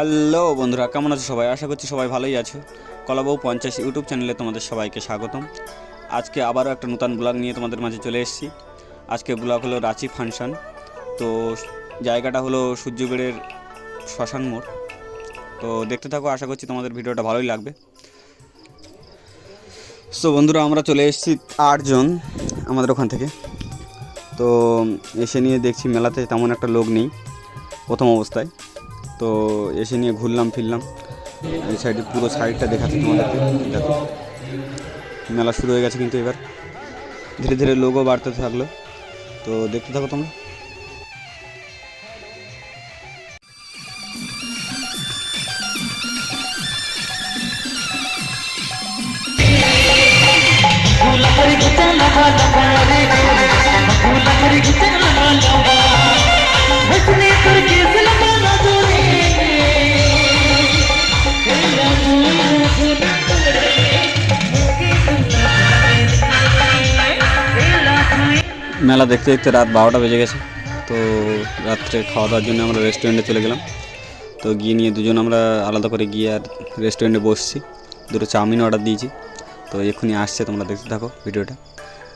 Hello বন্ধুরা, কেমন আছো সবাই? আশা করছি সবাই ভালোই আছো। কলাবউ 50 ইউটিউব চ্যানেলে তোমাদের সবাইকে স্বাগতম। আজকে আবারও একটা নতুন ব্লগ নিয়ে তোমাদের মাঝে চলে এসেছি। আজকে ব্লগ হলো রাঁচি ফাংশন। তো জায়গাটা হলো সূর্যবেড়ের শ্মশান মোড়। তো দেখতে থাকো, আশা করছি তোমাদের ভিডিওটা ভালোই লাগবে। সো বন্ধুরা, আমরা চলে এসেছি 8 জন আমাদের ওখান থেকে। তো এসে নিয়ে দেখছি মেলাতে তেমন একটা লোক নেই প্রথম অবস্থায়। তো এসে নিয়ে ঘুরলাম ফিরলাম, এই সাইডে পুরো সাইডটা দেখাচ্ছি তোমাদেরকে। দেখো মেলা শুরু হয়ে গেছে, কিন্তু এবার ধীরে ধীরে লোকও বাড়তে থাকলো। তো দেখতে থাকো তোমরা। মেলা দেখতে দেখতে রাত 12টা বেজে গেছে। তো রাত্রে খাওয়া দাওয়ার জন্য আমরা রেস্টুরেন্টে চলে গেলাম। তো গিয়ে নিয়ে দুজন আমরা আলাদা করে গিয়ে আর রেস্টুরেন্টে বসছি। দুটো চাউমিন অর্ডার দিয়েছি। তো এক্ষুনি আসছে, তোমরা দেখতে থাকো ভিডিওটা।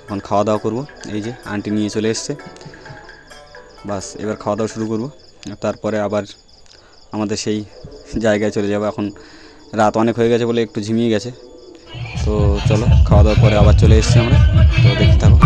এখন খাওয়া দাওয়া করবো। এই যে আন্টি নিয়ে চলে এসছে। বাস এবার খাওয়া দাওয়া শুরু করবো, তারপরে আবার আমাদের সেই জায়গায় চলে যাবো। এখন রাত অনেক হয়ে গেছে বলে একটু ঝিমিয়ে গেছে। তো চলো, খাওয়া দাওয়ার পরে আবার চলে এসছি আমরা। তো দেখতে থাকো।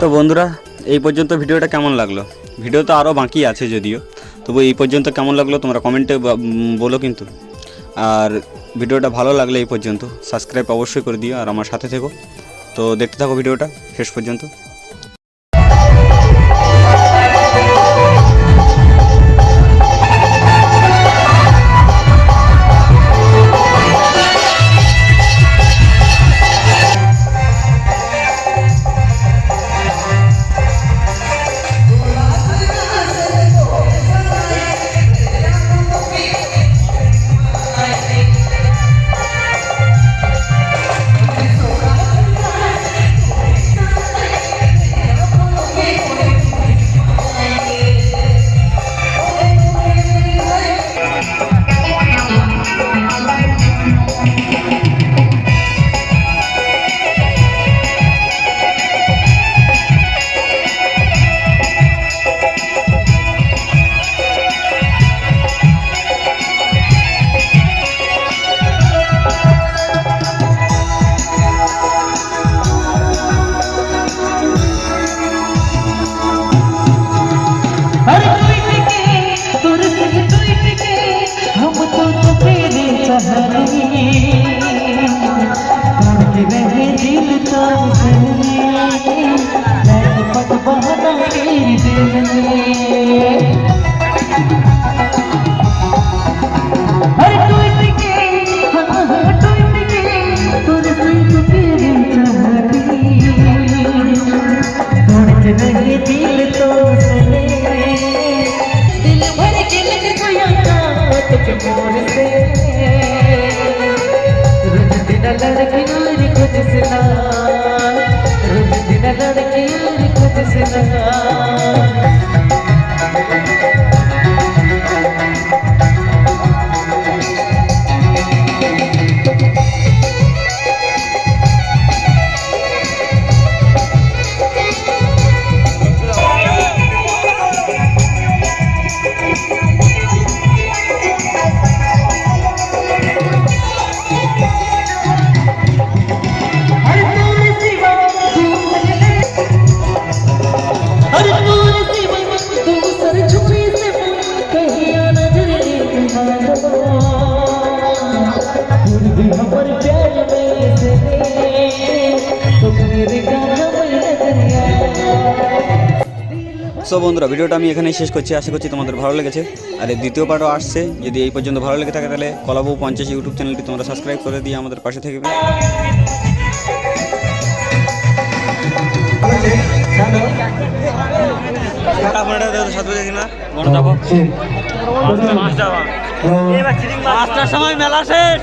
তো বন্ধুরা, এই পর্যন্ত ভিডিওটা কেমন লাগলো? ভিডিও তো আরও বাকি আছে যদিও, তবু এই পর্যন্ত কেমন লাগলো তোমরা কমেন্টে বলো কিন্তু। আর ভিডিওটা ভালো লাগলে এই পর্যন্ত সাবস্ক্রাইব অবশ্যই করে দিও আর আমার সাথে থেকো। তো দেখতে থাকো ভিডিওটা শেষ পর্যন্ত। সো বন্ধুরা, ভিডিওটা আমি এখানেই শেষ করছি। আশা করছি তোমাদের ভালো লেগেছে। আর এই দ্বিতীয় পার্টও আসছে। যদি এই পর্যন্ত ভালো লেগে থাকে তাহলে কলাবউ 50 ইউটিউব চ্যানেলটি তোমরা সাবস্ক্রাইব করে দিয়ে আমাদের পাশে থাকবে। সময় মেলা শেষ।